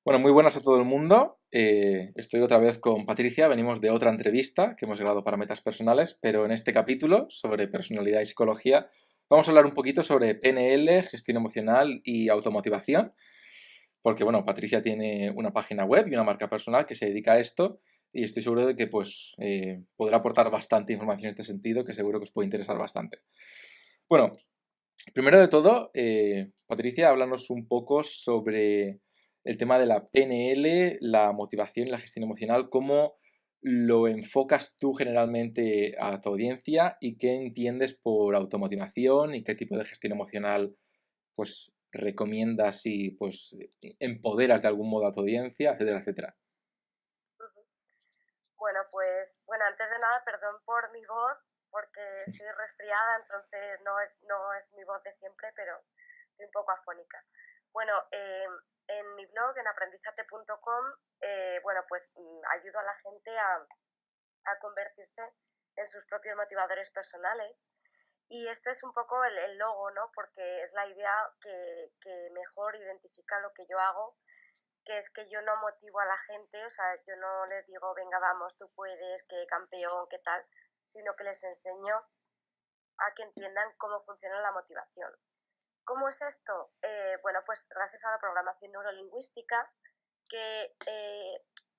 Bueno, muy buenas a todo el mundo. Estoy otra vez con Patricia. Venimos de otra entrevista que hemos grabado para Metas Personales, pero en este capítulo sobre personalidad y psicología vamos a hablar un poquito sobre PNL, gestión emocional y automotivación, porque bueno, Patricia tiene una página web y una marca personal que se dedica a esto y estoy seguro de que podrá aportar bastante información en este sentido que seguro que os puede interesar bastante. Bueno, primero de todo, Patricia, háblanos un poco sobre el tema de la PNL, la motivación y la gestión emocional. ¿Cómo lo enfocas tú generalmente a tu audiencia y qué entiendes por automotivación y qué tipo de gestión emocional recomiendas y empoderas de algún modo a tu audiencia, etcétera, etcétera? Ujú. Bueno, pues, bueno, antes de nada, perdón por mi voz, porque estoy resfriada, entonces no es mi voz de siempre, pero estoy un poco afónica. Bueno, en mi blog, en aprendizate.com, bueno, pues ayudo a la gente a convertirse en sus propios motivadores personales. Y este es un poco el logo, ¿no? Porque es la idea que mejor identifica lo que yo hago, que es que yo no motivo a la gente, o sea, yo no les digo, venga, vamos, tú puedes, qué campeón, qué tal, sino que les enseño a que entiendan cómo funciona la motivación. ¿Cómo es esto? Bueno, pues gracias a la programación neurolingüística, que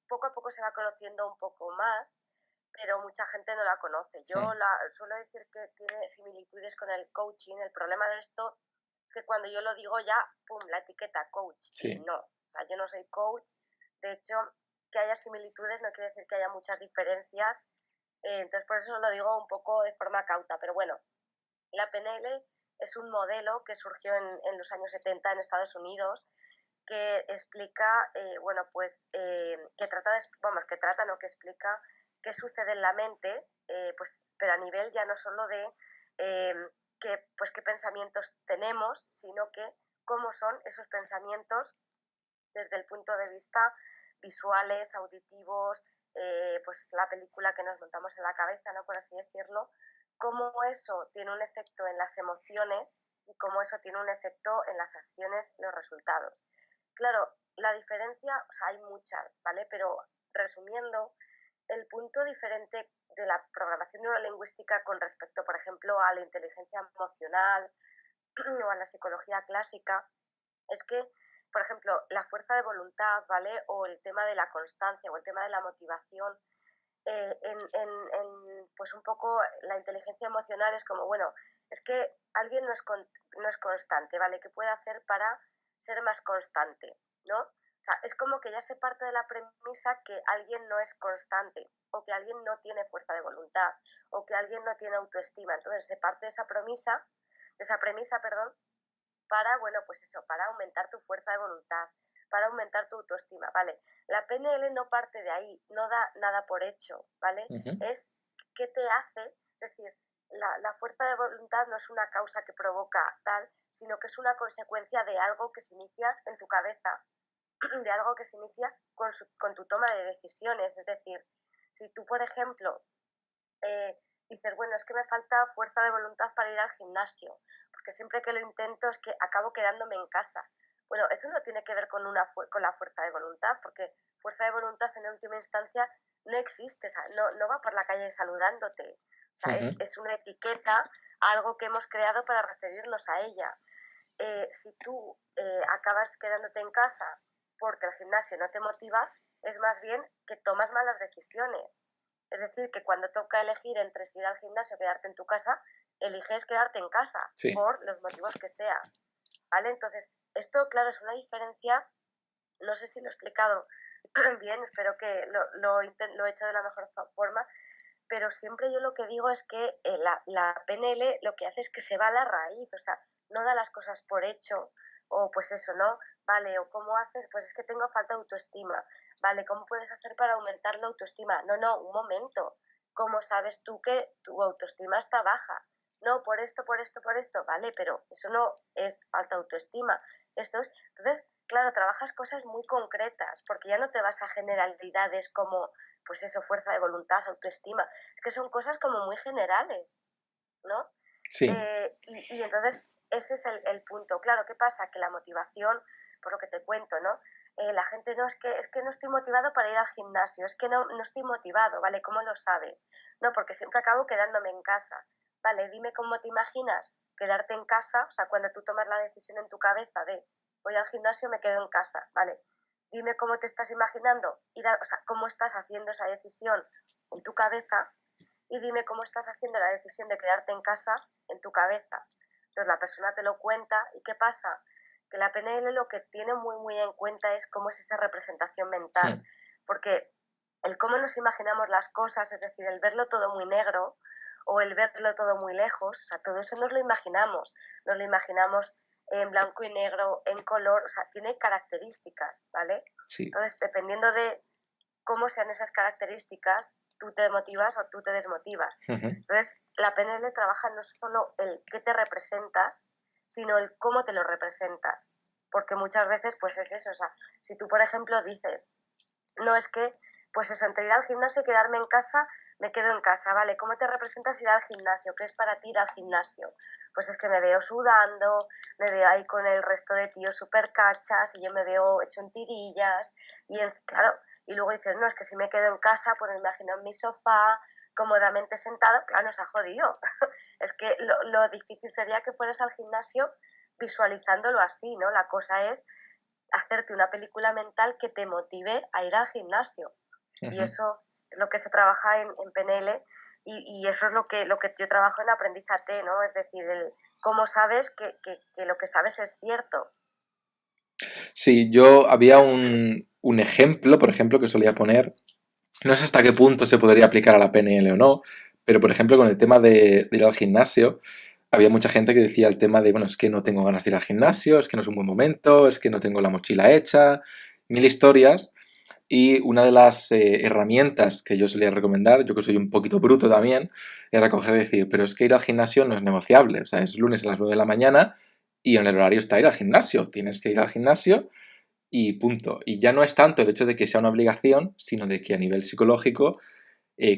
poco a poco se va conociendo un poco más, pero mucha gente no la conoce. Hmm. Suelo decir que tiene similitudes con el coaching. El problema de esto es que cuando yo lo digo ya, pum, la etiqueta coach, y Sí. no. O sea, yo no soy coach. De hecho, que haya similitudes no quiere decir que haya muchas diferencias. Entonces, por eso lo digo un poco de forma cauta. Pero bueno, la PNL es un modelo que surgió en los años 70 en Estados Unidos, que explica, bueno, pues que trata, vamos, que trata, no que explica qué sucede en la mente, pues, pero a nivel ya no solo de eh, qué pensamientos tenemos, sino que cómo son esos pensamientos desde el punto de vista visuales, auditivos, pues la película que nos montamos en la cabeza, ¿no? Por así decirlo, cómo eso tiene un efecto en las emociones y cómo eso tiene un efecto en las acciones y los resultados. Claro, la diferencia, o sea, hay muchas, ¿vale? Pero resumiendo, el punto diferente de la programación neurolingüística con respecto, por ejemplo, a la inteligencia emocional o a la psicología clásica es que, por ejemplo, la fuerza de voluntad, ¿vale? O el tema de la constancia o el tema de la motivación, pues un poco la inteligencia emocional es como, bueno, es que alguien no es constante, ¿vale? ¿Qué puede hacer para ser más constante, ¿no? O sea, es como que ya se parte de la premisa que alguien no es constante o que alguien no tiene fuerza de voluntad o que alguien no tiene autoestima. Entonces se parte de esa premisa, perdón, para, bueno, pues eso, para aumentar tu fuerza de voluntad, para aumentar tu autoestima, ¿vale? La PNL no parte de ahí, no da nada por hecho, ¿vale? Ujú. Es qué te hace, es decir, la fuerza de voluntad no es una causa que provoca tal, sino que es una consecuencia de algo que se inicia en tu cabeza, de algo que se inicia con tu toma de decisiones. Es decir, si tú, por ejemplo, dices, bueno, es que me falta fuerza de voluntad para ir al gimnasio, porque siempre que lo intento es que acabo quedándome en casa. Bueno, eso no tiene que ver con, con la fuerza de voluntad, porque fuerza de voluntad en última instancia no existe, o sea, no va por la calle saludándote. O sea, Ujú. es una etiqueta, algo que hemos creado para referirnos a ella. Si tú acabas quedándote en casa porque el gimnasio no te motiva, es más bien que tomas malas decisiones. Es decir, que cuando toca elegir entre si ir al gimnasio o quedarte en tu casa, eliges quedarte en casa, Sí. por los motivos que sea. ¿Vale? Entonces, esto, claro, es una diferencia, no sé si lo he explicado bien, espero que lo he hecho de la mejor forma, pero siempre yo lo que digo es que la PNL lo que hace es que se va a la raíz, o sea, no da las cosas por hecho, o pues eso, ¿no? Vale, o cómo haces, pues es que tengo falta de autoestima, vale, ¿cómo puedes hacer para aumentar la autoestima? No, no, un momento, ¿cómo sabes tú que tu autoestima está baja? No, por esto, por esto, por esto, vale, pero eso no es falta de autoestima, esto es, entonces, claro, trabajas cosas muy concretas, porque ya no te vas a generalidades como, pues eso, fuerza de voluntad, autoestima, es que son cosas como muy generales, ¿no? Sí. Y entonces ese es el punto. Claro, ¿qué pasa? Que la motivación, por lo que te cuento, ¿no? la gente no, es que no estoy motivado para ir al gimnasio, es que no estoy motivado, ¿vale? ¿Cómo lo sabes? No, porque siempre acabo quedándome en casa. Vale, dime cómo te imaginas quedarte en casa, o sea, cuando tú tomas la decisión en tu cabeza de voy al gimnasio, me quedo en casa, ¿vale? Dime cómo te estás imaginando, o sea, cómo estás haciendo esa decisión en tu cabeza y dime cómo estás haciendo la decisión de quedarte en casa en tu cabeza. Entonces la persona te lo cuenta y ¿qué pasa? Que la PNL lo que tiene muy, muy en cuenta es cómo es esa representación mental, porque el cómo nos imaginamos las cosas, es decir, el verlo todo muy negro o el verlo todo muy lejos, o sea, todo eso nos lo imaginamos en blanco y negro, en color, o sea, tiene características, ¿vale? Sí. Entonces, dependiendo de cómo sean esas características, tú te motivas o tú te desmotivas. Entonces, la PNL trabaja no solo el qué te representas, sino el cómo te lo representas. Porque muchas veces, pues es eso, o sea, si tú, por ejemplo, dices, no es que, pues eso, entre ir al gimnasio y quedarme en casa, me quedo en casa, ¿vale? ¿Cómo te representas ir al gimnasio? ¿Qué es para ti ir al gimnasio? Pues es que me veo sudando, me veo ahí con el resto de tíos súper cachas y yo me veo hecho en tirillas y es, claro, y luego dices, no, es que si me quedo en casa, pues me imagino en mi sofá, cómodamente sentado, claro, nos ha jodido. Es que lo difícil sería que fueras al gimnasio visualizándolo así, ¿no? La cosa es hacerte una película mental que te motive a ir al gimnasio. Y eso es lo que se trabaja en PNL y eso es lo que yo trabajo en Aprendizate, ¿no? Es decir, cómo sabes que lo que sabes es cierto. Sí, yo había un ejemplo, por ejemplo, que solía poner, no sé hasta qué punto se podría aplicar a la PNL o no, pero por ejemplo con el tema de ir al gimnasio, había mucha gente que decía el tema de, bueno, es que no tengo ganas de ir al gimnasio, es que no es un buen momento, es que no tengo la mochila hecha, mil historias. Y una de las herramientas que yo solía recomendar, yo que soy un poquito bruto también, era coger y decir, pero es que ir al gimnasio no es negociable. O sea, es lunes a las 9 de la mañana y en el horario está ir al gimnasio. Tienes que ir al gimnasio y punto. Y ya no es tanto el hecho de que sea una obligación, sino de que a nivel psicológico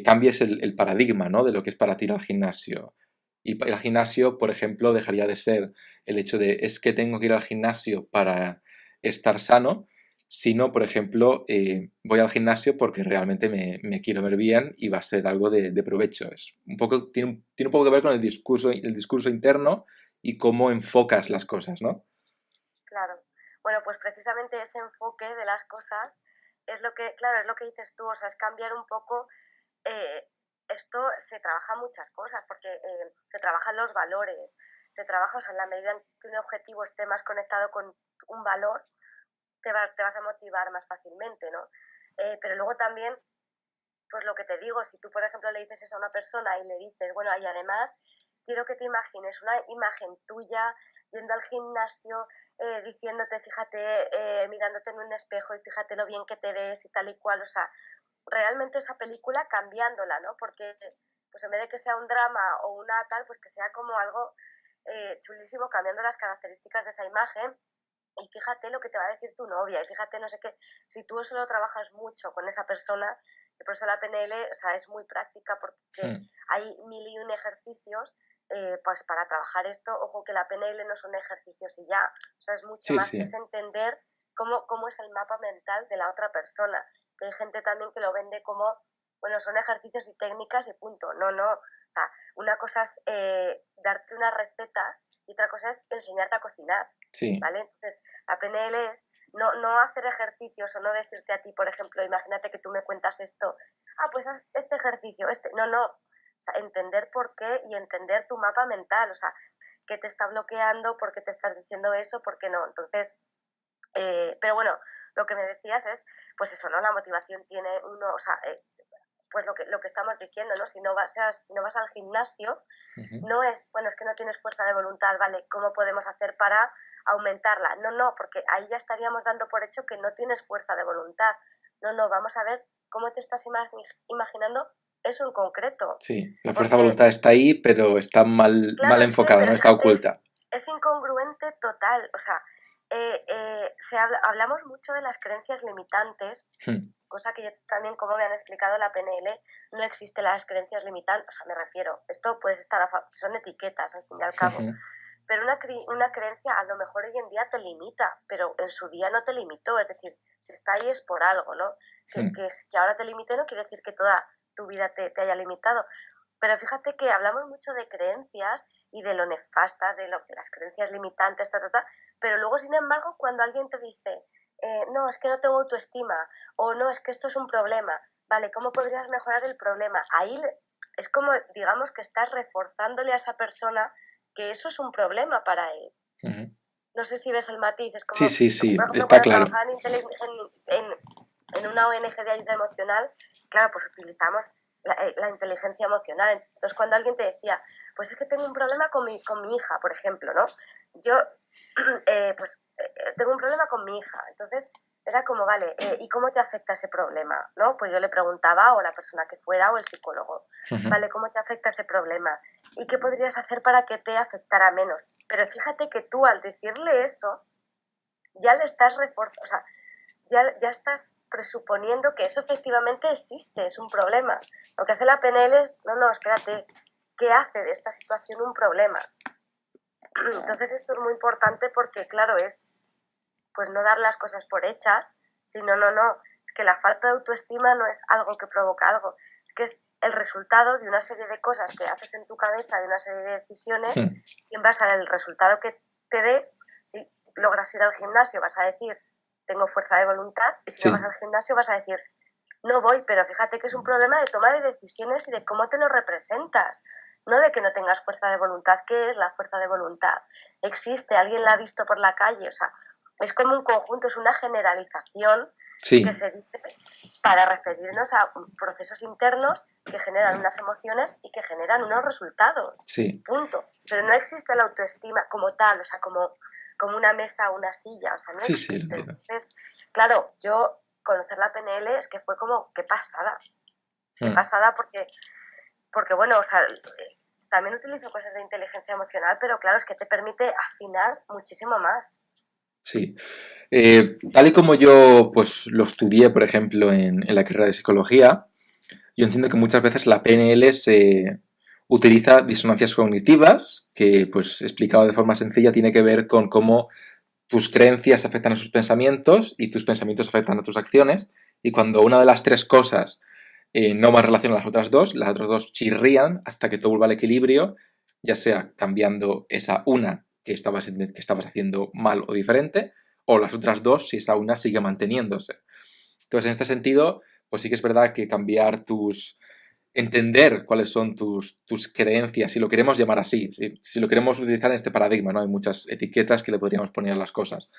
cambies el paradigma, ¿no? De lo que es para ti ir al gimnasio. Y ir al gimnasio, por ejemplo, dejaría de ser el hecho de es que tengo que ir al gimnasio para estar sano, sino, por ejemplo, voy al gimnasio porque realmente me quiero ver bien y va a ser algo de provecho. Es un poco, tiene un poco que ver con el discurso interno y cómo enfocas las cosas, ¿no? Claro. Bueno, pues precisamente ese enfoque de las cosas es lo que, claro, es lo que dices tú, o sea, es cambiar un poco eh, esto se trabaja muchas cosas, porque se trabajan los valores, se trabaja, o sea, en la medida en que un objetivo esté más conectado con un valor, te vas a motivar más fácilmente, ¿no? Pero luego también, pues lo que te digo, si tú, por ejemplo, le dices eso a una persona y le dices, bueno, y además quiero que te imagines una imagen tuya yendo al gimnasio, diciéndote, fíjate, mirándote en un espejo y fíjate lo bien que te ves y tal y cual, o sea, realmente esa película cambiándola, ¿no? Porque pues en vez de que sea un drama o una tal, pues que sea como algo chulísimo, cambiando las características de esa imagen. Y fíjate lo que te va a decir tu novia, y fíjate no sé qué, si tú eso lo trabajas mucho con esa persona, que por eso la PNL, o sea, es muy práctica porque hay mil y un ejercicios pues para trabajar esto. Ojo que la PNL no son ejercicios y ya, o sea, es mucho Sí, más, sí. es entender cómo es el mapa mental de la otra persona. Que hay gente también que lo vende como, bueno, son ejercicios y técnicas y punto. No, no, o sea, una cosa es darte unas recetas y otra cosa es enseñarte a cocinar. Sí. ¿Vale? Entonces, la PNL es no hacer ejercicios o no decirte a ti, por ejemplo, imagínate que tú me cuentas esto, pues haz este ejercicio, no, o sea, entender por qué y entender tu mapa mental, o sea, qué te está bloqueando, por qué te estás diciendo eso, por qué no. Entonces, pero bueno, lo que me decías es, pues eso, ¿no? La motivación tiene uno, o sea, pues lo que estamos diciendo, ¿no? Si no vas al gimnasio, no es, bueno, es que no tienes fuerza de voluntad, ¿vale? ¿Cómo podemos hacer para aumentarla? No, porque ahí ya estaríamos dando por hecho que no tienes fuerza de voluntad. No, vamos a ver cómo te estás imaginando eso en concreto. Sí, la fuerza de Porque, voluntad está ahí, pero está mal claro, es que enfocada, pero ¿no? Está oculta. es incongruente total. O sea, hablamos mucho de las creencias limitantes, cosa que yo también, como me han explicado la PNL, no existen las creencias limitantes, o sea, me refiero, esto puedes estar son etiquetas al fin y al cabo, pero una creencia a lo mejor hoy en día te limita, pero en su día no te limitó, es decir, Si está ahí es por algo, ¿no? Que ahora te limite no quiere decir que toda tu vida te haya limitado. Pero fíjate que hablamos mucho de creencias y de lo nefastas, de las creencias limitantes, pero luego, sin embargo, cuando alguien te dice, no, es que no tengo autoestima, o no, es que esto es un problema, vale, ¿cómo podrías mejorar el problema? Ahí es como, digamos, que estás reforzándole a esa persona que eso es un problema para él. No sé si ves el matiz, es como, Sí, por ejemplo, está cuando claro. trabajaba en una ONG de ayuda emocional, claro, pues utilizamos la inteligencia emocional. Entonces, cuando alguien te decía, pues es que tengo un problema con mi hija, por ejemplo, ¿no? Yo, tengo un problema con mi hija. Entonces, era como, vale, ¿y cómo te afecta ese problema? ¿No? Pues yo le preguntaba, o la persona que fuera, o el psicólogo, vale, ¿cómo te afecta ese problema? ¿Y qué podrías hacer para que te afectara menos? Pero fíjate que tú, al decirle eso, ya le estás reforzando, o sea, ya estás presuponiendo que eso efectivamente existe, es un problema. Lo que hace la PNL es, no, espérate, ¿qué hace de esta situación un problema? Entonces esto es muy importante porque, claro, es pues no dar las cosas por hechas, sino, no, es que la falta de autoestima no es algo que provoca algo, es que es el resultado de una serie de cosas que haces en tu cabeza, de una serie de decisiones, y en base al resultado que te dé, si logras ir al gimnasio vas a decir, tengo fuerza de voluntad, y si no vas al gimnasio vas a decir, no voy, pero fíjate que es un problema de toma de decisiones y de cómo te lo representas, no de que no tengas fuerza de voluntad. ¿Qué es la fuerza de voluntad? ¿Existe? ¿Alguien la ha visto por la calle? O sea, es como un conjunto, es una generalización que se dice para referirnos a procesos internos que generan unas emociones y que generan unos resultados. Punto. Pero no existe la autoestima como tal, o sea, como una mesa o una silla, o sea, no existe. Entonces, claro, yo conocer la PNL es que fue como, qué pasada. Qué pasada porque bueno, o sea, también utilizo cosas de inteligencia emocional, pero claro, es que te permite afinar muchísimo más. Sí. Tal y como yo pues lo estudié, por ejemplo, en la carrera de psicología, yo entiendo que muchas veces la PNL se utiliza disonancias cognitivas, que pues explicado de forma sencilla tiene que ver con cómo tus creencias afectan a sus pensamientos y tus pensamientos afectan a tus acciones, y cuando una de las tres cosas no va en relación a las otras dos chirrían hasta que todo vuelva al equilibrio, ya sea cambiando esa una que estabas haciendo mal o diferente, o las otras dos si esa una sigue manteniéndose. Entonces, en este sentido, pues sí que es verdad que entender cuáles son tus creencias, si lo queremos llamar así, si lo queremos utilizar en este paradigma, ¿no? Hay muchas etiquetas que le podríamos poner a las cosas.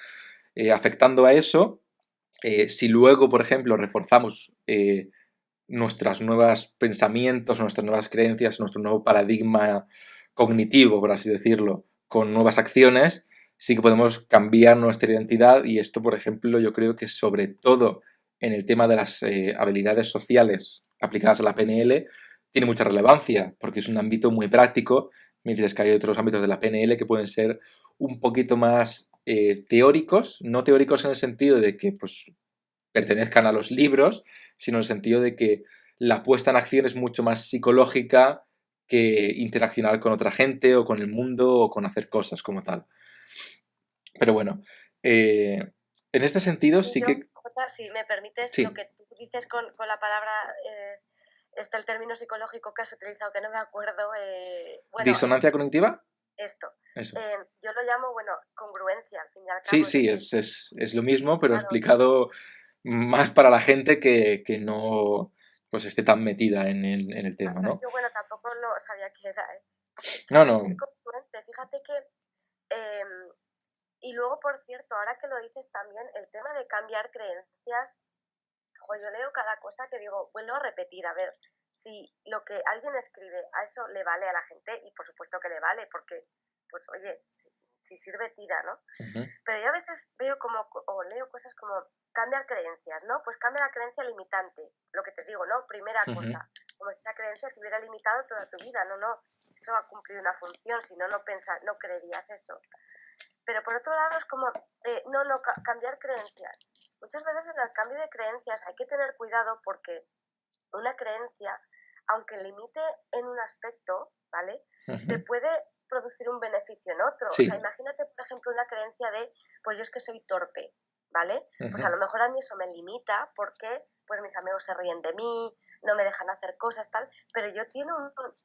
Afectando a eso, si luego, por ejemplo, reforzamos nuestros nuevos pensamientos, nuestras nuevas creencias, nuestro nuevo paradigma cognitivo, por así decirlo, con nuevas acciones, sí que podemos cambiar nuestra identidad, y esto, por ejemplo, yo creo que sobre todo en el tema de las habilidades sociales aplicadas a la PNL tiene mucha relevancia, porque es un ámbito muy práctico, mientras que hay otros ámbitos de la PNL que pueden ser un poquito más teóricos, no teóricos en el sentido de que pues, pertenezcan a los libros, sino en el sentido de que la puesta en acción es mucho más psicológica que interaccionar con otra gente o con el mundo o con hacer cosas como tal. Pero bueno, en este sentido sí que... Jota, si me permites, lo que tú dices con la palabra es el término psicológico que has utilizado, que no me acuerdo. ¿Disonancia cognitiva? Esto. Yo lo llamo, congruencia, al fin y al cabo. Sí, es lo mismo, pero explicado más para la gente que no pues esté tan metida en el tema, ¿no? Yo, tampoco lo sabía que era, No. Ser congruente. Fíjate que... y luego, por cierto, ahora que lo dices también, el tema de cambiar creencias, yo leo cada cosa que digo, vuelvo a repetir, a ver, si lo que alguien escribe a eso le vale a la gente, y por supuesto que le vale, porque, pues oye, si sirve, tira, ¿no? Pero yo a veces veo o leo cosas como, cambiar creencias, ¿no? Pues cambia la creencia limitante, lo que te digo, ¿no? Primera cosa, como si esa creencia te hubiera limitado toda tu vida, no, eso ha cumplido una función, si no, no creerías eso. Pero por otro lado es como, cambiar creencias. Muchas veces en el cambio de creencias hay que tener cuidado porque una creencia, aunque limite en un aspecto, ¿vale? Te puede producir un beneficio en otro. Sí. O sea, imagínate, por ejemplo, una creencia de, pues yo es que soy torpe, ¿vale? Pues a lo mejor a mí eso me limita porque pues mis amigos se ríen de mí, no me dejan hacer cosas, tal, pero yo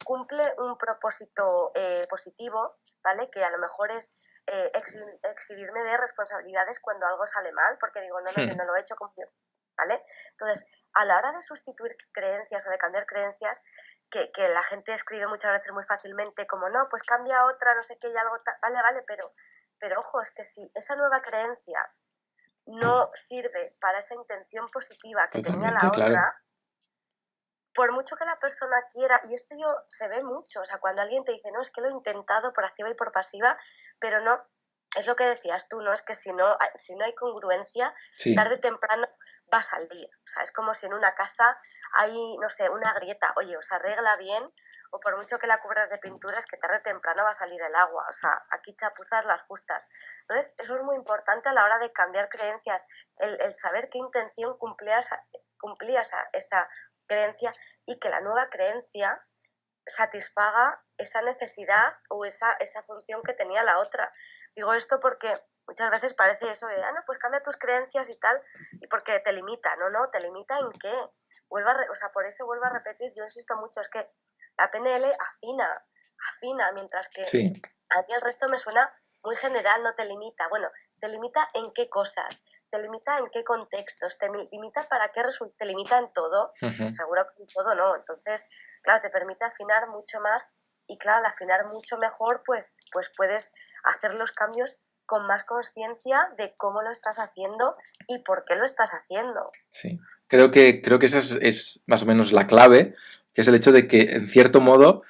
cumple un propósito positivo, ¿vale? Que a lo mejor es exhibirme de responsabilidades cuando algo sale mal, porque digo, no, yo no lo he hecho como yo, ¿vale? Entonces, a la hora de sustituir creencias o de cambiar creencias, que la gente escribe muchas veces muy fácilmente como, no, pues cambia otra, no sé qué, y algo, vale, pero ojo, es que si esa nueva creencia no sirve para esa intención positiva que tenía la Totalmente, claro. otra, por mucho que la persona quiera, y esto se ve mucho, o sea, cuando alguien te dice, no, es que lo he intentado por activa y por pasiva, pero no, es lo que decías tú, ¿no? Es que si no hay congruencia, Sí, tarde o temprano va a salir. O sea, es como si en una casa hay, no sé, una grieta. Oye, o se arregla bien, o por mucho que la cubras de pintura, es que tarde o temprano va a salir el agua. O sea, aquí chapuzas las justas. Entonces, eso es muy importante a la hora de cambiar creencias, el saber qué intención cumplías esa creencia y que la nueva creencia satisfaga esa necesidad o esa función que tenía la otra. Digo esto porque muchas veces parece eso de, no, pues cambia tus creencias y tal, y porque te limita, no, ¿te limita en qué? O sea, por eso vuelvo a repetir, yo insisto mucho, es que la PNL afina, mientras que sí. a mí el resto me suena muy general, no te limita. Bueno, te limita en qué cosas, te limita en qué contextos, te limita para qué resulta, te limita en todo. Seguro que en todo no. Entonces, claro, te permite afinar mucho más y claro, al afinar mucho mejor, pues puedes hacer los cambios con más conciencia de cómo lo estás haciendo y por qué lo estás haciendo. Sí. Creo que esa es más o menos la clave, que es el hecho de que, en cierto modo,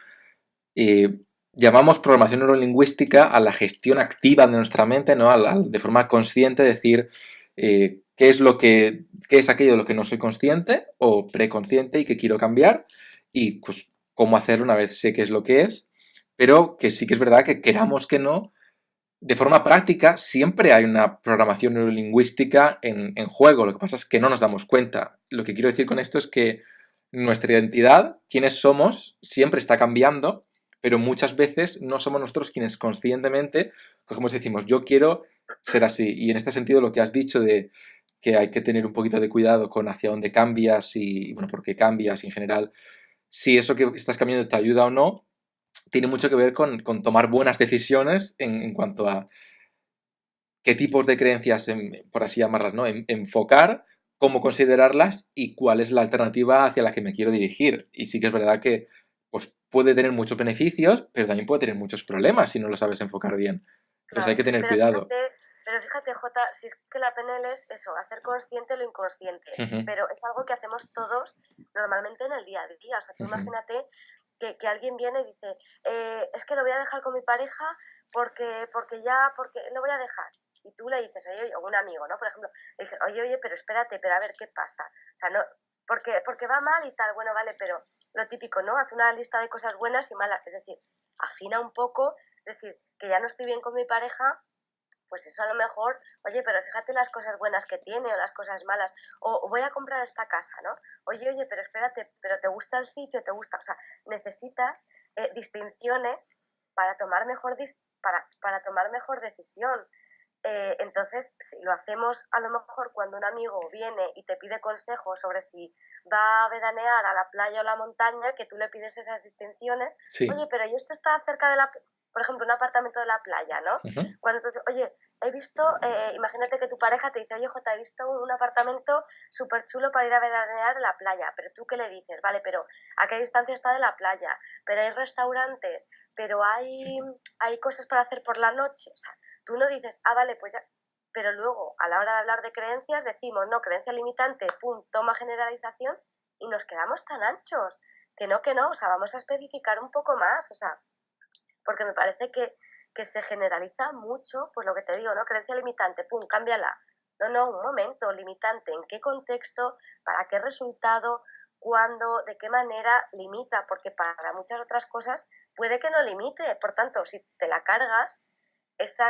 llamamos programación neurolingüística a la gestión activa de nuestra mente, ¿no? De forma consciente decir qué es aquello de lo que no soy consciente o preconsciente y que quiero cambiar y pues cómo hacerlo una vez sé qué es lo que es, pero que sí que es verdad que queramos que no, de forma práctica siempre hay una programación neurolingüística en juego, lo que pasa es que no nos damos cuenta. Lo que quiero decir con esto es que nuestra identidad, quiénes somos, siempre está cambiando, pero muchas veces no somos nosotros quienes conscientemente cogemos y decimos, yo quiero ser así. Y en este sentido lo que has dicho de que hay que tener un poquito de cuidado con hacia dónde cambias y, bueno, por qué cambias y en general, si eso que estás cambiando te ayuda o no, tiene mucho que ver con tomar buenas decisiones en cuanto a qué tipos de creencias, por así llamarlas, ¿no? Enfocar, cómo considerarlas y cuál es la alternativa hacia la que me quiero dirigir. Y sí que es verdad que pues, puede tener muchos beneficios, pero también puede tener muchos problemas si no lo sabes enfocar bien. Entonces hay Claro, que tener cuidado. pero fíjate, Jota, si es que la PNL es eso, hacer consciente lo inconsciente, Ujú, pero es algo que hacemos todos normalmente en el día a día. O sea, tú ujú. imagínate que alguien viene y dice, es que lo voy a dejar con mi pareja porque lo voy a dejar. Y tú le dices, oye, o un amigo, ¿no? Por ejemplo, le dices, oye, pero espérate, pero a ver qué pasa. O sea, no, porque va mal y tal, bueno, vale, pero lo típico, ¿no? Haz una lista de cosas buenas y malas. Es decir, afina un poco, es decir, que ya no estoy bien con mi pareja, pues eso a lo mejor, oye, pero fíjate las cosas buenas que tiene o las cosas malas, o voy a comprar esta casa, ¿no? Oye, pero espérate, pero ¿te gusta el sitio? ¿Te gusta? O sea, necesitas distinciones para tomar para tomar mejor decisión. Entonces, si lo hacemos a lo mejor cuando un amigo viene y te pide consejos sobre si va a veranear a la playa o la montaña, que tú le pides esas distinciones, Sí. oye, pero ¿y esto está cerca de por ejemplo, un apartamento de la playa, ¿no? Ujú. Cuando tú dices, oye, he visto, imagínate que tu pareja te dice, oye, Jota, he visto un apartamento súper chulo para ir a veranear a la playa, pero tú qué le dices, vale, pero ¿a qué distancia está de la playa? Pero hay restaurantes, pero Sí. hay cosas para hacer por la noche, o sea, tú no dices, vale, pues ya, pero luego a la hora de hablar de creencias decimos, no, creencia limitante, pum, toma generalización y nos quedamos tan anchos, que no, o sea, vamos a especificar un poco más, o sea, porque me parece que se generaliza mucho, pues lo que te digo, ¿no? Creencia limitante, pum, cámbiala. No, un momento, limitante, ¿en qué contexto? ¿Para qué resultado? ¿Cuándo? ¿De qué manera limita? Porque para muchas otras cosas puede que no limite. Por tanto, si te la cargas, esa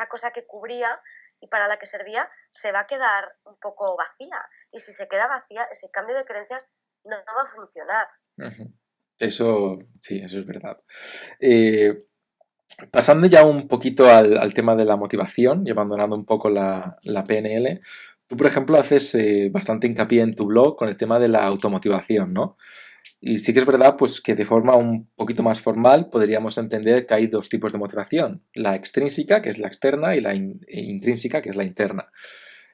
cosa que cubría y para la que servía se va a quedar un poco vacía. Y si se queda vacía, ese cambio de creencias no va a funcionar. Ujú. Eso, sí, eso es verdad. Eh, Pasando ya un poquito al tema de la motivación y abandonando un poco la PNL, tú, por ejemplo, haces bastante hincapié en tu blog con el tema de la automotivación, ¿no? Y sí que es verdad, pues que de forma un poquito más formal podríamos entender que hay dos tipos de motivación, la extrínseca, que es la externa, y la intrínseca, que es la interna.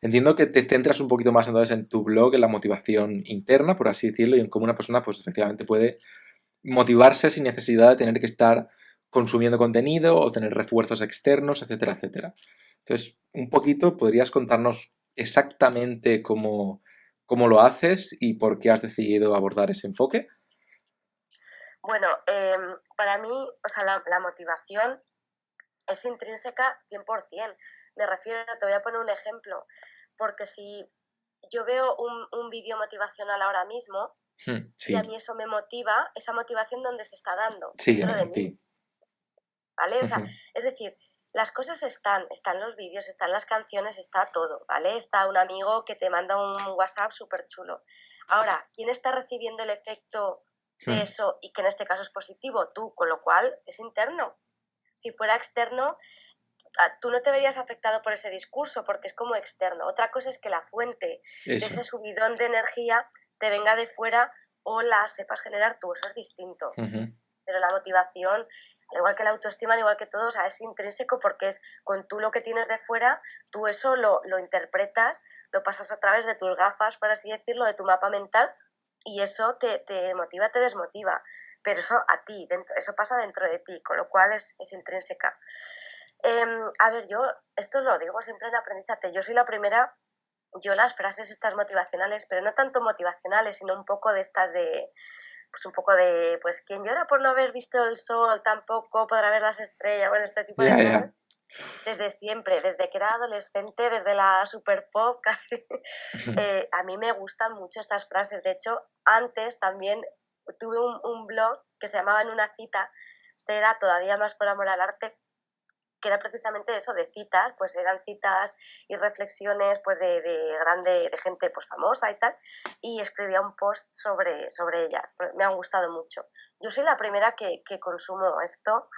Entiendo que te centras un poquito más entonces en tu blog, en la motivación interna, por así decirlo, y en cómo una persona pues efectivamente puede motivarse sin necesidad de tener que estar consumiendo contenido o tener refuerzos externos, etcétera, etcétera. Entonces, un poquito, ¿podrías contarnos exactamente cómo lo haces y por qué has decidido abordar ese enfoque? Bueno, para mí, o sea, la motivación es intrínseca 100%. Me refiero, te voy a poner un ejemplo, porque si yo veo un vídeo motivacional ahora mismo y a Sí, mí eso me motiva, esa motivación ¿dónde se está dando? sí, Dentro de en mí, ti. ¿vale? O sea, Ujú. es decir, las cosas están los vídeos, están las canciones, está todo, ¿vale? Está un amigo que te manda un WhatsApp súper chulo. Ahora, ¿quién está recibiendo el efecto de Mm. eso y que en este caso es positivo? Tú, con lo cual es interno. Si fuera externo, tú no te verías afectado por ese discurso porque es como externo. Otra cosa es que la fuente de Eso. ese subidón de energía te venga de fuera o la sepas generar tú, eso es distinto. Ujú. Pero la motivación, al igual que la autoestima, al igual que todo, o sea, es intrínseco porque es con tú lo que tienes de fuera, tú eso lo interpretas, lo pasas a través de tus gafas, por así decirlo, de tu mapa mental, y eso te motiva, te desmotiva. Pero eso a ti, eso pasa dentro de ti, con lo cual es intrínseca. A ver, yo esto lo digo siempre en Aprendizate. Yo soy la primera, yo las frases estas motivacionales, pero no tanto motivacionales, sino un poco de estas de, pues un poco de, pues quien llora por no haber visto el sol tampoco podrá ver las estrellas, bueno, este tipo de Ya, cosas, ya. desde siempre, desde que era adolescente, desde la super pop casi, Ujú. a mí me gustan mucho estas frases. De hecho, antes también tuve un blog que se llamaba En una cita, este era todavía más por amor al arte, que era precisamente eso de citas, pues eran citas y reflexiones pues de gente pues famosa y tal, y escribía un post sobre ella. Me han gustado mucho. Yo soy la primera que consumo esto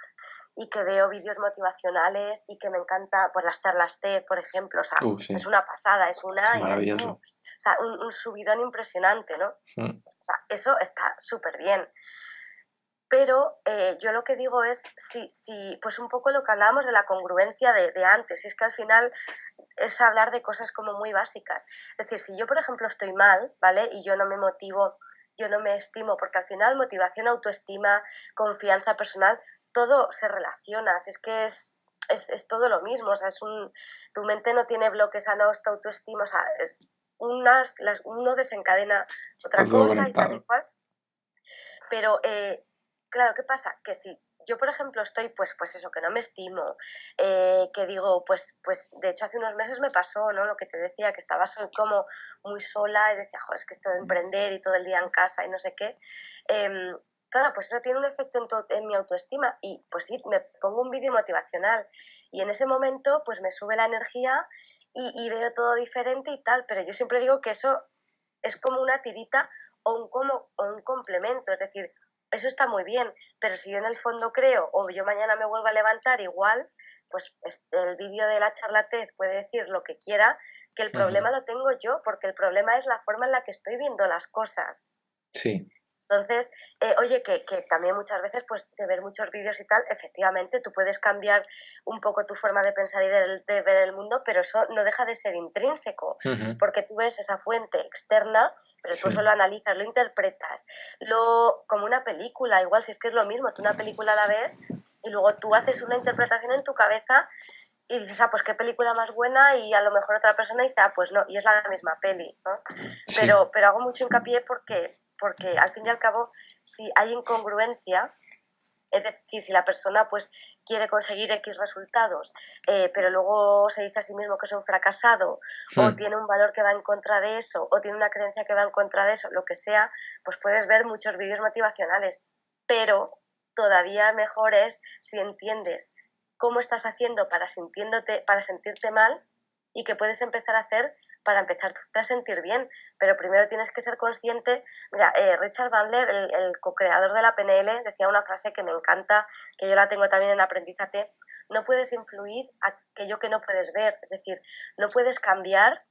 y que veo vídeos motivacionales y que me encanta pues las charlas TED, por ejemplo, o sea, es Sí, una pasada, es una y es o maravilloso. sea, un subidón impresionante, ¿no? Mm. O sea, eso está súper bien. Pero yo lo que digo es, pues un poco lo que hablábamos de la congruencia de antes, y es que al final es hablar de cosas como muy básicas. Es decir, si yo, por ejemplo, estoy mal, ¿vale? Y yo no me motivo, yo no me estimo, porque al final motivación, autoestima, confianza personal, todo se relaciona, si es que es todo lo mismo, o sea, tu mente no tiene bloques a no esta autoestima, o sea, uno desencadena Está otra todo cosa y tal y conectado. cual, pero, claro, ¿qué pasa? Que si yo, por ejemplo, estoy, pues eso, que no me estimo, que digo, pues de hecho hace unos meses me pasó, ¿no? Lo que te decía, que estaba como muy sola y decía, joder, es que esto de emprender y todo el día en casa y no sé qué. Em, claro, pues eso tiene un efecto en mi autoestima y pues sí, me pongo un vídeo motivacional y en ese momento pues me sube la energía y veo todo diferente y tal, pero yo siempre digo que eso es como una tirita o un complemento, es decir, eso está muy bien, pero si yo en el fondo creo o yo mañana me vuelvo a levantar igual, pues el vídeo de la charla TED puede decir lo que quiera, que el Ujú. problema lo tengo yo, porque el problema es la forma en la que estoy viendo las cosas. Sí. Entonces, oye, que también muchas veces, pues de ver muchos vídeos y tal, efectivamente, tú puedes cambiar un poco tu forma de pensar y de ver el mundo, pero eso no deja de ser intrínseco, Ujú. porque tú ves esa fuente externa, pero tú eso Sí. lo analizas, lo interpretas, como una película, igual si es que es lo mismo, tú una película la ves y luego tú haces una interpretación en tu cabeza y dices, ah, pues qué película más buena, y a lo mejor otra persona dice, ah, pues no, y es la misma peli, ¿no? Sí. Pero hago mucho hincapié porque al fin y al cabo, si hay incongruencia, es decir, si la persona pues quiere conseguir X resultados, pero luego se dice a sí mismo que es un fracasado, o Mm. tiene un valor que va en contra de eso, o tiene una creencia que va en contra de eso, lo que sea, pues puedes ver muchos vídeos motivacionales. Pero todavía mejor es si entiendes cómo estás haciendo para sentirte mal y que puedes empezar a hacer para empezarte a sentir bien, pero primero tienes que ser consciente. Mira, Richard Bandler, el co-creador de la PNL, decía una frase que me encanta, que yo la tengo también en Aprendízate: no puedes influir aquello que no puedes ver, es decir, no puedes cambiar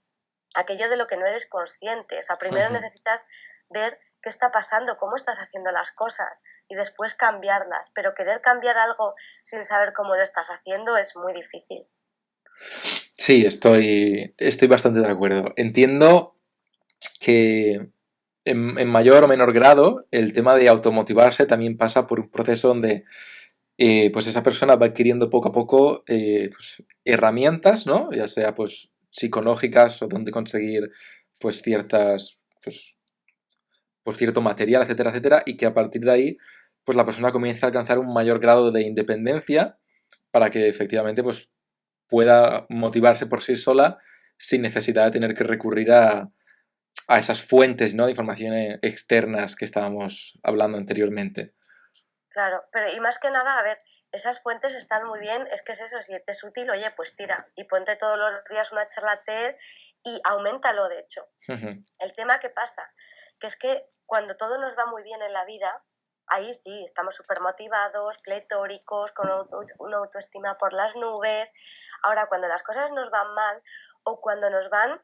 aquello de lo que no eres consciente. O sea, primero necesitas ver qué está pasando, cómo estás haciendo las cosas y después cambiarlas, pero querer cambiar algo sin saber cómo lo estás haciendo es muy difícil. Sí, estoy bastante de acuerdo. Entiendo que en mayor o menor grado el tema de automotivarse también pasa por un proceso donde pues esa persona va adquiriendo poco a poco pues, herramientas, ¿no? Ya sea pues psicológicas o donde conseguir pues ciertas pues cierto material, etcétera, etcétera, y que a partir de ahí pues la persona comienza a alcanzar un mayor grado de independencia para que efectivamente pues pueda motivarse por sí sola sin necesidad de tener que recurrir a esas fuentes, ¿no?, de información externas que estábamos hablando anteriormente. Claro, pero y más que nada, a ver, esas fuentes están muy bien, es que es eso, si te es útil, oye, pues tira y ponte todos los días una charla TED y auméntalo, de hecho. El tema que pasa, que es que cuando todo nos va muy bien en la vida, ahí sí, estamos súper motivados, pletóricos, con una autoestima por las nubes. Ahora, cuando las cosas nos van mal o cuando nos van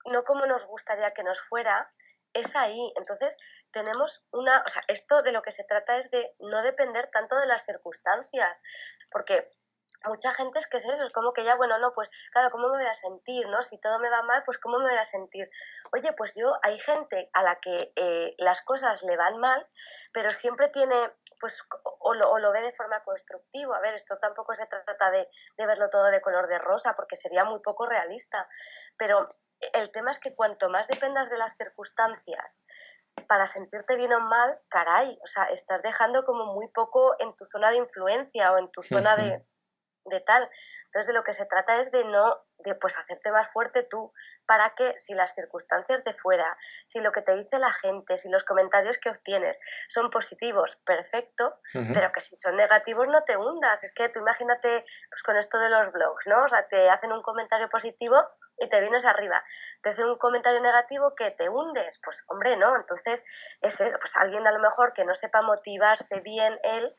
no como nos gustaría que nos fuera, es ahí. Entonces, tenemos o sea, esto de lo que se trata es de no depender tanto de las circunstancias, porque mucha gente es que es eso, es como que ya, bueno, no, pues claro, ¿cómo me voy a sentir, no? Si todo me va mal, pues ¿cómo me voy a sentir? Oye, pues hay gente a la que las cosas le van mal, pero siempre tiene, pues, o lo ve de forma constructiva. A ver, esto tampoco se trata de verlo todo de color de rosa, porque sería muy poco realista, pero el tema es que cuanto más dependas de las circunstancias para sentirte bien o mal, caray, o sea, estás dejando como muy poco en tu zona de influencia o en tu zona de tal. Entonces, de lo que se trata es de no, de pues hacerte más fuerte tú, para que si las circunstancias de fuera, si lo que te dice la gente, si los comentarios que obtienes son positivos, perfecto, pero que si son negativos no te hundas. Es que tú imagínate pues con esto de los blogs, ¿no? O sea, te hacen un comentario positivo y te vienes arriba. Te hacen un comentario negativo que te hundes. Pues hombre, ¿no? Entonces es eso, pues alguien a lo mejor que no sepa motivarse bien él,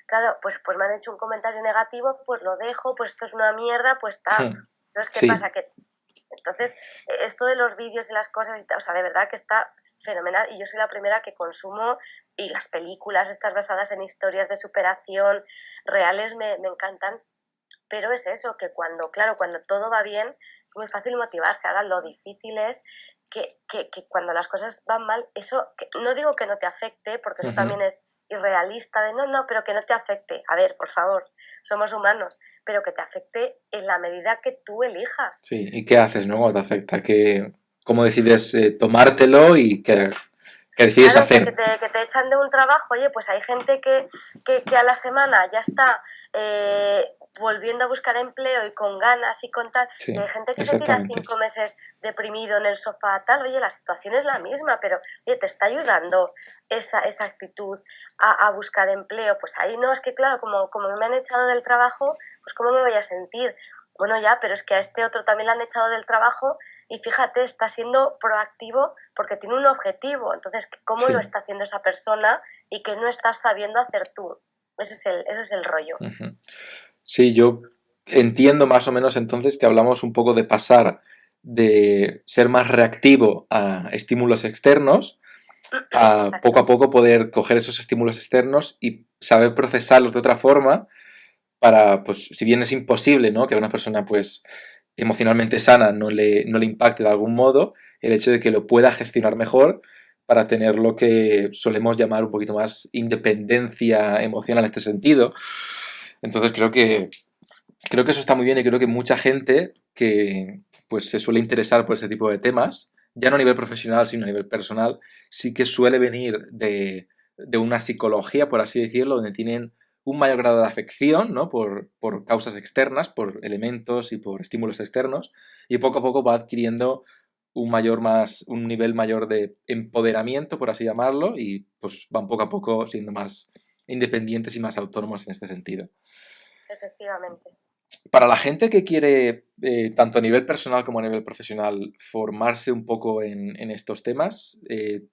claro, pues me han hecho un comentario negativo, pues lo dejo, pues esto es una mierda, pues está. Entonces, ¿qué pasa? Que entonces, esto de los vídeos y las cosas, o sea, de verdad que está fenomenal y yo soy la primera que consumo, y las películas estas basadas en historias de superación reales me encantan, pero es eso, que claro, cuando todo va bien, es muy fácil motivarse. Ahora lo difícil es que cuando las cosas van mal, eso, no digo que no te afecte, porque eso también es irrealista, de no, pero que no te afecte. A ver, por favor, somos humanos, pero que te afecte en la medida que tú elijas. Sí, ¿y qué haces, no? Cuando te afecta, ¿cómo decides tomártelo y qué decides Claro, o sea, hacer? que te echan de un trabajo, oye, pues hay gente que a la semana ya está volviendo a buscar empleo y con ganas y con tal, Sí, y hay gente que se tira exactamente. 5 meses deprimido en el sofá, tal, oye, la situación es la misma, pero oye, te está ayudando esa actitud a buscar empleo. Pues ahí no, es que claro, como me han echado del trabajo, pues ¿cómo me voy a sentir? Bueno, ya, pero es que a este otro también le han echado del trabajo y fíjate, está siendo proactivo porque tiene un objetivo. Entonces, ¿cómo lo está haciendo esa persona y qué no estás sabiendo hacer tú? Ese es el rollo. Sí, yo entiendo más o menos entonces que hablamos un poco de pasar de ser más reactivo a estímulos externos a Exacto. poco poder coger esos estímulos externos y saber procesarlos de otra forma para, pues, si bien es imposible, ¿no?, que a una persona, pues, emocionalmente sana no le impacte de algún modo, el hecho de que lo pueda gestionar mejor para tener lo que solemos llamar un poquito más independencia emocional en este sentido. Entonces creo que eso está muy bien y creo que mucha gente que pues se suele interesar por ese tipo de temas, ya no a nivel profesional, sino a nivel personal, sí que suele venir de una psicología, por así decirlo, donde tienen un mayor grado de afección, ¿no?, por causas externas, por elementos y por estímulos externos, y poco a poco va adquiriendo un nivel mayor de empoderamiento, por así llamarlo, y pues van poco a poco siendo más independientes y más autónomos en este sentido. Efectivamente. Para la gente que quiere, tanto a nivel personal como a nivel profesional, formarse un poco en estos temas,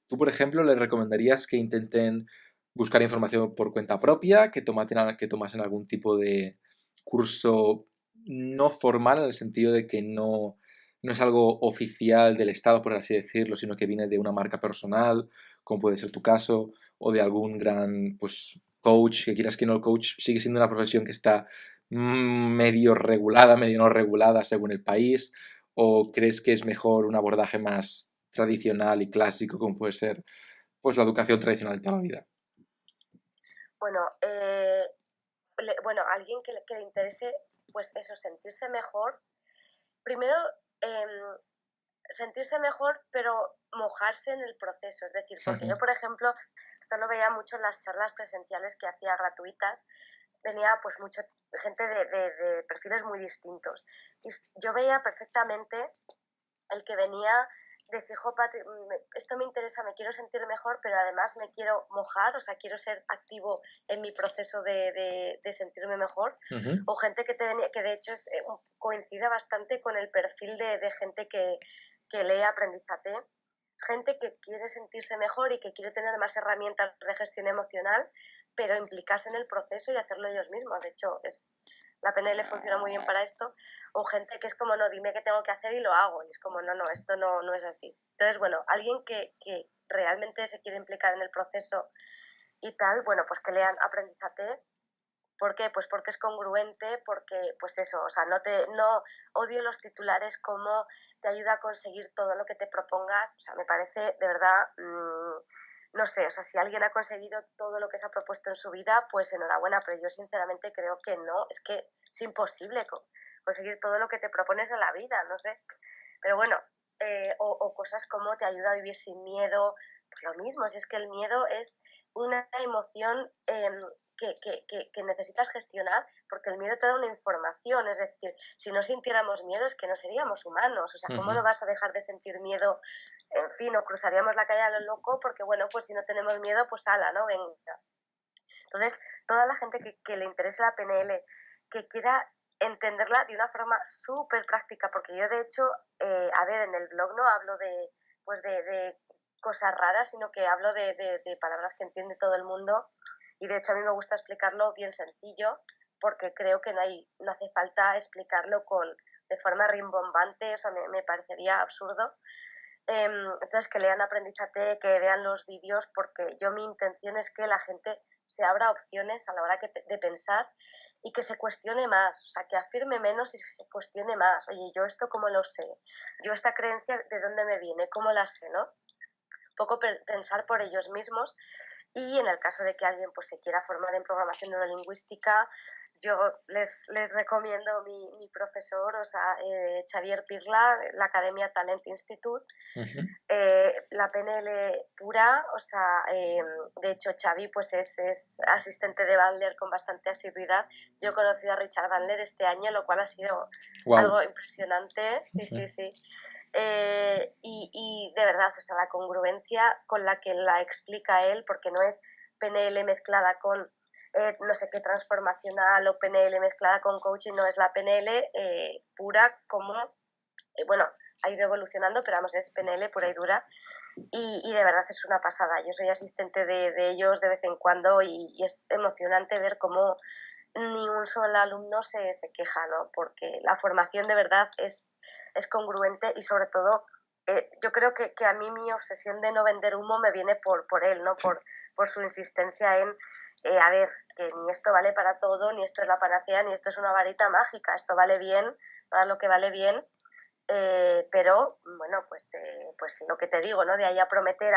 tú, por ejemplo, les recomendarías que intenten buscar información por cuenta propia, que tomasen algún tipo de curso no formal, en el sentido de que no es algo oficial del Estado, por así decirlo, sino que viene de una marca personal, como puede ser tu caso, o de algún gran, pues, coach, que quieras que no, el coach sigue siendo una profesión que está medio regulada, medio no regulada según el país? ¿O crees que es mejor un abordaje más tradicional y clásico, como puede ser pues la educación tradicional de toda la vida? Bueno, bueno, a alguien que le interese, pues eso, sentirse mejor. Primero, em, sentirse mejor, pero mojarse en el proceso. Es decir, porque yo, por ejemplo, esto lo veía mucho en las charlas presenciales que hacía gratuitas, venía pues mucha gente de perfiles muy distintos. Y yo veía perfectamente el que venía decir, jo, Patri, esto me interesa, me quiero sentir mejor, pero además me quiero mojar, o sea, quiero ser activo en mi proceso de sentirme mejor. Ujú. O gente que te venía, que de hecho coincide bastante con el perfil de gente que lee Aprendizate. Gente que quiere sentirse mejor y que quiere tener más herramientas de gestión emocional, pero implicarse en el proceso y hacerlo ellos mismos. De hecho, la PNL funciona muy bien para esto. O gente que es como, no, dime qué tengo que hacer y lo hago. Y es como, no, no, esto no es así. Entonces, bueno, alguien que realmente se quiere implicar en el proceso y tal, bueno, pues que lean Aprendizate. ¿Por qué? Pues porque es congruente, porque, pues eso, o sea, no odio los titulares como te ayuda a conseguir todo lo que te propongas. O sea, me parece de verdad, no sé, o sea, si alguien ha conseguido todo lo que se ha propuesto en su vida, pues enhorabuena, pero yo sinceramente creo que no, es que es imposible conseguir todo lo que te propones en la vida, no sé. Pero bueno, o cosas como te ayuda a vivir sin miedo, pues lo mismo, si es que el miedo es una emoción que necesitas gestionar, porque el miedo te da una información. Es decir, si no sintiéramos miedo es que no seríamos humanos. O sea, ¿cómo no vas a dejar de sentir miedo? En fin, o cruzaríamos la calle a lo loco porque, bueno, pues si no tenemos miedo, pues ala, ¿no? Venga. Entonces, toda la gente que le interese la PNL, que quiera entenderla de una forma súper práctica, porque yo de hecho, a ver, en el blog no hablo pues de cosas raras, sino que hablo de palabras que entiende todo el mundo, y de hecho a mí me gusta explicarlo bien sencillo, porque creo que no hace falta explicarlo de forma rimbombante, eso me parecería absurdo. Entonces, que lean Aprendizate, que vean los vídeos, porque mi intención es que la gente se abra opciones a la hora de pensar y que se cuestione más, o sea, que afirme menos y se cuestione más. Oye, ¿yo esto cómo lo sé? ¿Yo esta creencia de dónde me viene? ¿Cómo la sé, no? Un poco pensar por ellos mismos. Y en el caso de que alguien pues se quiera formar en programación neurolingüística, yo les recomiendo mi profesor, o sea, Xavier Pirla, la Academia Talent Institute, la PNL pura, o sea, de hecho Xavi pues es asistente de Bandler con bastante asiduidad. Yo he conocido a Richard Bandler este año, lo cual ha sido algo impresionante, sí, sí, sí. Y de verdad, o sea, la congruencia con la que la explica él, porque no es PNL mezclada con no sé qué transformacional o PNL mezclada con coaching, no, es la PNL pura como, bueno, ha ido evolucionando, pero vamos, es PNL pura y dura, y de verdad es una pasada. Yo soy asistente de ellos de vez en cuando y es emocionante ver cómo ni un solo alumno se queja, ¿no? Porque la formación de verdad es congruente y sobre todo yo creo que a mí mi obsesión de no vender humo me viene por él, ¿no? Por su insistencia en, a ver, que ni esto vale para todo, ni esto es la panacea, ni esto es una varita mágica, esto vale bien para lo que vale bien, pero bueno, pues lo que te digo, ¿no? De ahí a prometer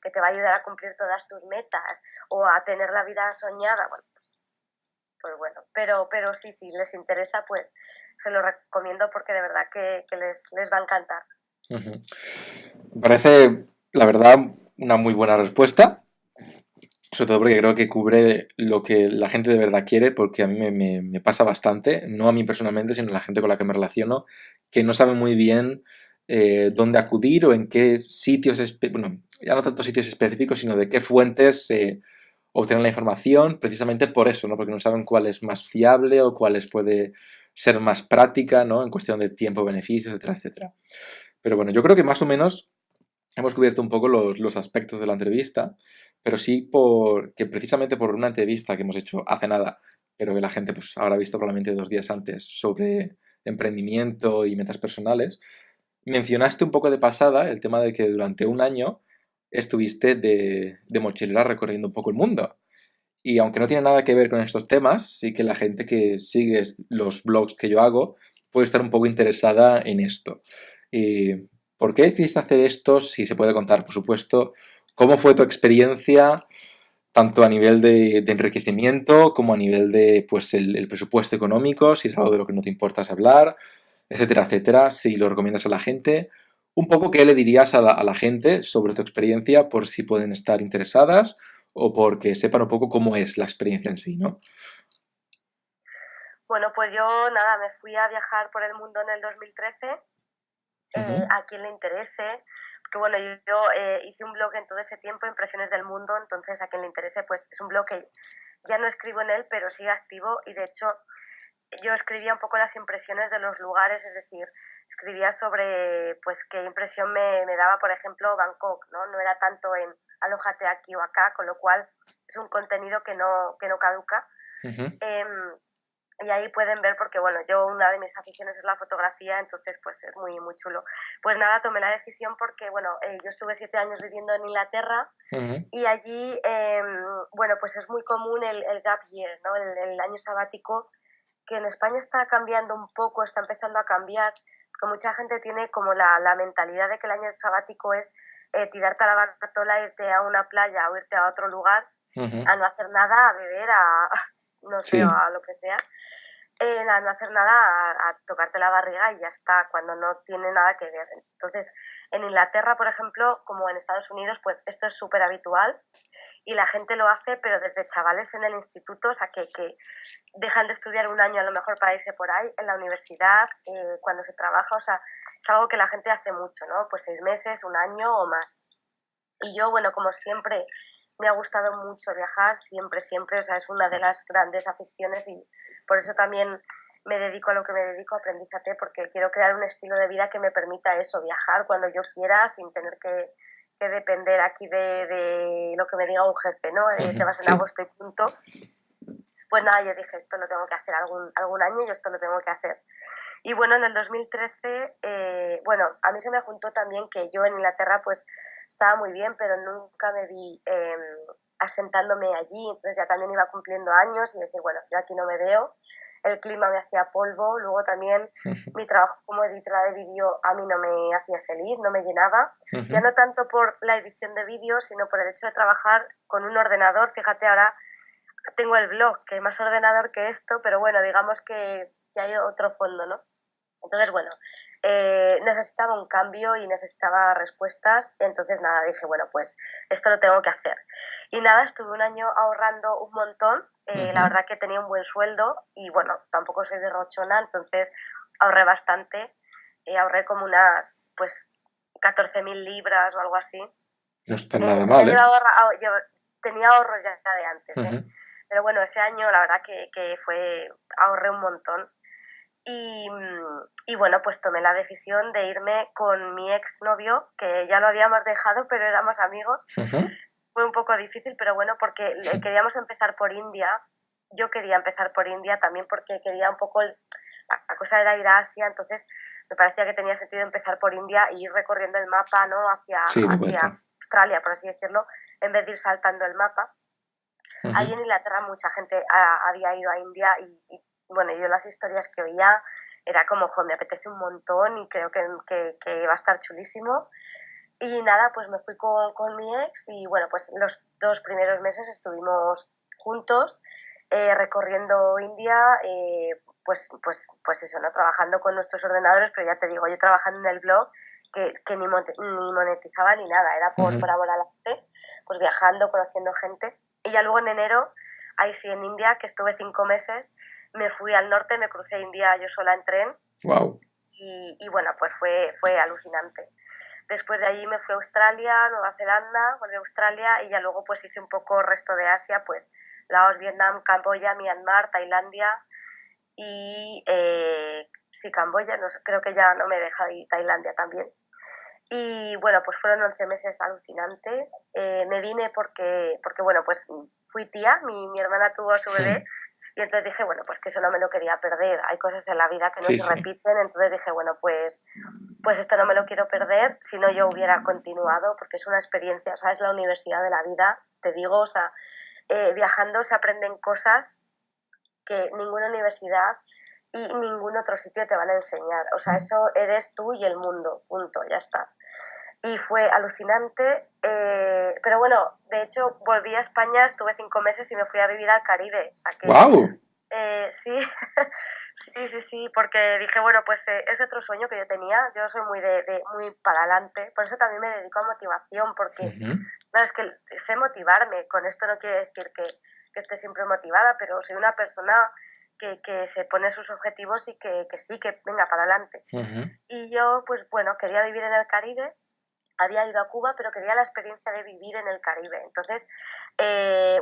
que te va a ayudar a cumplir todas tus metas o a tener la vida soñada, bueno, pues bueno, pero sí, si les interesa, pues se lo recomiendo porque de verdad que les va a encantar. Me parece, la verdad, una muy buena respuesta, sobre todo porque creo que cubre lo que la gente de verdad quiere, porque a mí me pasa bastante, no a mí personalmente, sino a la gente con la que me relaciono, que no sabe muy bien dónde acudir o en qué sitios, bueno, ya no tanto sitios específicos, sino de qué fuentes obtener la información, precisamente por eso, ¿no? Porque no saben cuál es más fiable o cuál les puede ser más práctica, ¿no? En cuestión de tiempo, beneficios, etcétera, etcétera. Pero bueno, yo creo que más o menos hemos cubierto un poco los aspectos de la entrevista, pero sí que precisamente por una entrevista que hemos hecho hace nada, pero que la gente pues habrá visto probablemente 2 días antes sobre emprendimiento y metas personales, mencionaste un poco de pasada el tema de que durante un año estuviste de mochilera recorriendo un poco el mundo. Y aunque no tiene nada que ver con estos temas, sí que la gente que sigue los blogs que yo hago puede estar un poco interesada en esto. ¿Por qué decidiste hacer esto? Si se puede contar, por supuesto. ¿Cómo fue tu experiencia, tanto a nivel de enriquecimiento como a nivel de pues, el presupuesto económico? Si es algo de lo que no te importas hablar, etcétera, etcétera. Si lo recomiendas a la gente. Un poco qué le dirías a la gente sobre tu experiencia por si pueden estar interesadas o porque sepan un poco cómo es la experiencia en sí, ¿no? Bueno, pues yo nada, me fui a viajar por el mundo en el 2013, Ujú. a quien le interese, porque bueno, yo hice un blog en todo ese tiempo, Impresiones del Mundo, entonces a quien le interese, pues es un blog que ya no escribo en él, pero sigue activo y de hecho yo escribía un poco las impresiones de los lugares, es decir, escribía sobre pues qué impresión me daba, por ejemplo, Bangkok, ¿no? No era tanto en alójate aquí o acá, con lo cual es un contenido que no caduca. Ujú. Em, y ahí pueden ver, porque bueno, yo una de mis aficiones es la fotografía, entonces pues es muy, muy chulo. Pues nada, tomé la decisión porque, bueno, yo estuve 7 años viviendo en Inglaterra Ujú. y allí, bueno, pues es muy común el gap year, ¿no? El año sabático, que en España está cambiando un poco, está empezando a cambiar, que mucha gente tiene como la mentalidad de que el año sabático es tirarte a la baratola, irte a una playa o irte a otro lugar, Ujú. a no hacer nada, a beber, a no sé, Sí. a lo que sea, a no hacer nada, a tocarte la barriga y ya está, cuando no tiene nada que ver. Entonces, en Inglaterra, por ejemplo, como en Estados Unidos, pues esto es súper habitual y la gente lo hace, pero desde chavales en el instituto, o sea, que dejan de estudiar un año a lo mejor para irse por ahí, en la universidad, cuando se trabaja, o sea, es algo que la gente hace mucho, ¿no? Pues 6 meses, un año o más. Y yo, bueno, como siempre, me ha gustado mucho viajar, siempre, siempre, o sea, es una de las grandes aficiones y por eso también me dedico a lo que me dedico, Aprendizate, porque quiero crear un estilo de vida que me permita eso, viajar cuando yo quiera sin tener que depender aquí de lo que me diga un jefe, ¿no? Te Ujú. vas en Sí. agosto y punto. Pues nada, yo dije, esto lo tengo que hacer algún año y esto lo tengo que hacer. Y bueno, en el 2013, bueno, a mí se me juntó también que yo en Inglaterra pues estaba muy bien, pero nunca me vi asentándome allí, entonces ya también iba cumpliendo años y decir, bueno, yo aquí no me veo, el clima me hacía polvo, luego también Ujú. mi trabajo como editora de vídeo a mí no me hacía feliz, no me llenaba, ya Ujú. no tanto por la edición de vídeos, sino por el hecho de trabajar con un ordenador. Fíjate, ahora tengo el blog, que es más ordenador que esto, pero bueno, digamos que hay otro fondo, ¿no? Entonces, bueno, necesitaba un cambio y necesitaba respuestas, entonces nada, dije, bueno, pues esto lo tengo que hacer. Y nada, estuve un año ahorrando un montón, la Ujú. verdad que tenía un buen sueldo y bueno, tampoco soy derrochona, entonces ahorré bastante, ahorré como unas, pues, 14.000 libras o algo así. No está nada Ya mal, ¿eh? tenía ahorros ya de antes, ¿eh? Ujú. Pero bueno, ese año la verdad que ahorré un montón. Y bueno, pues tomé la decisión de irme con mi exnovio, que ya lo habíamos dejado, pero éramos amigos. Ujú. Fue un poco difícil, pero bueno, porque queríamos empezar por India. Yo quería empezar por India también porque quería un poco, la cosa era ir a Asia, entonces me parecía que tenía sentido empezar por India e ir recorriendo el mapa, ¿no? Sí, me Hacia parece. Australia, por así decirlo, en vez de ir saltando el mapa. Ahí Ujú. en Inglaterra mucha gente había ido a India y, bueno, yo las historias que oía era como, jo, me apetece un montón y creo que va a estar chulísimo. Y nada, pues me fui con mi ex y bueno, pues los 2 primeros meses estuvimos juntos recorriendo India, pues eso, ¿no? Trabajando con nuestros ordenadores, pero ya te digo, yo trabajando en el blog que ni monetizaba ni nada, era por Ujú. amor al arte, pues viajando, conociendo gente. Y ya luego en enero, ahí sí, en India, que estuve 5 meses, me fui al norte, me crucé India yo sola en tren Wow. y bueno, pues fue alucinante. Después de allí me fui a Australia, Nueva Zelanda, volví a Australia y ya luego pues hice un poco resto de Asia, pues Laos, Vietnam, Camboya, Myanmar, Tailandia y sí, Camboya, no sé, creo que ya no me deja, y Tailandia también. Y bueno, pues fueron 11 meses alucinante. Me vine porque, bueno, pues fui tía, mi hermana tuvo a su bebé, y entonces dije, bueno, pues que eso no me lo quería perder. Hay cosas en la vida que no Sí, se sí. repiten, entonces dije, bueno, pues esto no me lo quiero perder, si no yo hubiera continuado, porque es una experiencia, o sea, es la universidad de la vida, te digo, o sea, viajando se aprenden cosas que ninguna universidad y ningún otro sitio te van a enseñar. O sea, eso eres tú y el mundo, punto, ya está. Y fue alucinante, pero bueno, de hecho volví a España, estuve 5 meses y me fui a vivir al Caribe. O sea que, ¡Guau! sí, sí, porque dije, bueno, pues es otro sueño que yo tenía. Yo soy muy para adelante, por eso también me dedico a motivación, porque, claro, es que sé motivarme. Con esto no quiere decir que esté siempre motivada, pero soy una persona que se pone sus objetivos y que sí, que venga para adelante. Y yo, pues bueno, quería vivir en el Caribe. Había ido a Cuba, pero quería la experiencia de vivir en el Caribe. Entonces,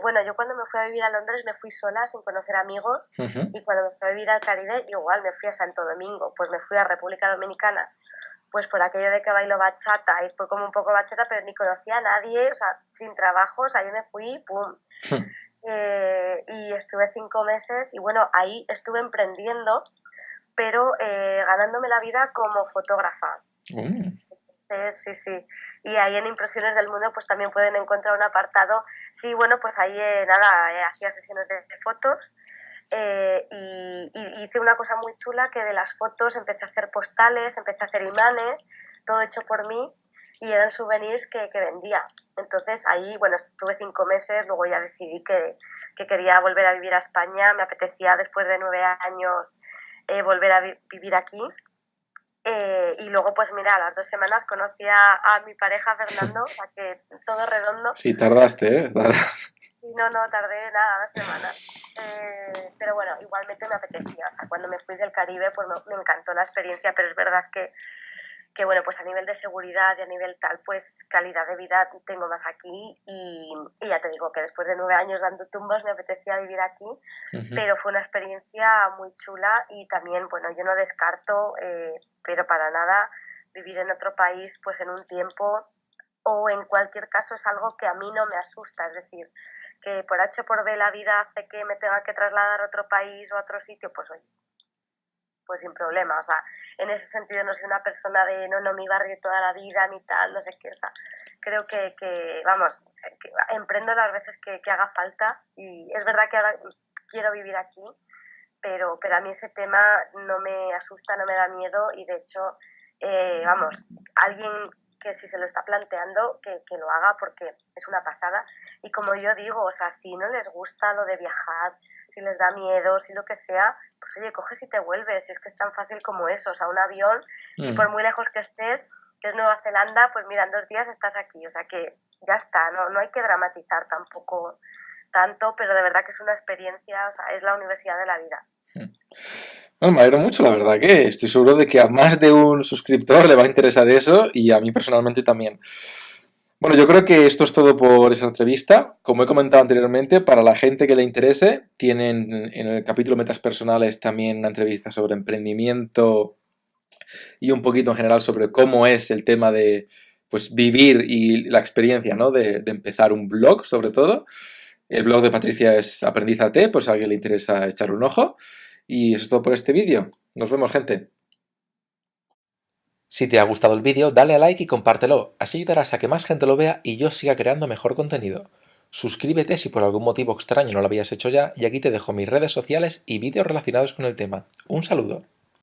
bueno, yo cuando me fui a vivir a Londres me fui sola, sin conocer amigos, y cuando me fui a vivir al Caribe, igual me fui a Santo Domingo, pues me fui a República Dominicana, pues por aquello de que bailo bachata, y fue como un poco bachata, pero ni conocía a nadie, o sea, sin trabajos, ahí me fui, pum. Y estuve 5 meses, y bueno, ahí estuve emprendiendo, pero ganándome la vida como fotógrafa. Sí. Y ahí en Impresiones del Mundo pues también pueden encontrar un apartado. Sí, bueno, pues ahí hacía sesiones de fotos, y hice una cosa muy chula, que de las fotos empecé a hacer postales, empecé a hacer imanes, todo hecho por mí, y eran souvenirs que vendía. Entonces ahí, bueno, estuve 5 meses, luego ya decidí que quería volver a vivir a España, me apetecía después de 9 años volver a vivir aquí. Y luego, pues mira, a las 2 semanas conocí a mi pareja Fernando, o sea que todo redondo. Sí, tardaste, ¿eh? Sí, no, tardé nada, 2 semanas. Pero bueno, igualmente me apetecía, o sea, cuando me fui del Caribe, pues me encantó la experiencia, pero es verdad que bueno, pues a nivel de seguridad y a nivel tal, pues calidad de vida tengo más aquí, y ya te digo que después de 9 años dando tumbos me apetecía vivir aquí, pero fue una experiencia muy chula, y también, bueno, yo no descarto, pero para nada, vivir en otro país, pues en un tiempo, o en cualquier caso es algo que a mí no me asusta, es decir, que por H o por B la vida hace que me tenga que trasladar a otro país o a otro sitio, pues oye, pues sin problema, o sea, en ese sentido no soy una persona de no, mi barrio toda la vida, ni tal, no sé qué, o sea, creo que vamos, que emprendo las veces que haga falta, y es verdad que ahora quiero vivir aquí, pero a mí ese tema no me asusta, no me da miedo, y de hecho, vamos, alguien que si se lo está planteando, que lo haga, porque es una pasada. Y como yo digo, o sea, si no les gusta lo de viajar, si les da miedo, si lo que sea, pues oye, coges y te vuelves, si es que es tan fácil como eso, o sea, un avión, y por muy lejos que estés, que es Nueva Zelanda, pues mira, en 2 días estás aquí, o sea que ya está, no hay que dramatizar tampoco tanto, pero de verdad que es una experiencia, o sea, es la universidad de la vida. Bueno, me alegro mucho, la verdad que estoy seguro de que a más de un suscriptor le va a interesar eso, y a mí personalmente también. Bueno, yo creo que esto es todo por esa entrevista. Como he comentado anteriormente, para la gente que le interese, tienen en el capítulo Metas Personales también una entrevista sobre emprendimiento y un poquito en general sobre cómo es el tema de pues vivir y la experiencia, ¿no? de empezar un blog, sobre todo. El blog de Patricia es Aprendizate, por si a alguien le interesa echarle un ojo. Y eso es todo por este vídeo. Nos vemos, gente. Si te ha gustado el vídeo, dale a like y compártelo. Así ayudarás a que más gente lo vea y yo siga creando mejor contenido. Suscríbete si por algún motivo extraño no lo habías hecho ya, y aquí te dejo mis redes sociales y vídeos relacionados con el tema. Un saludo.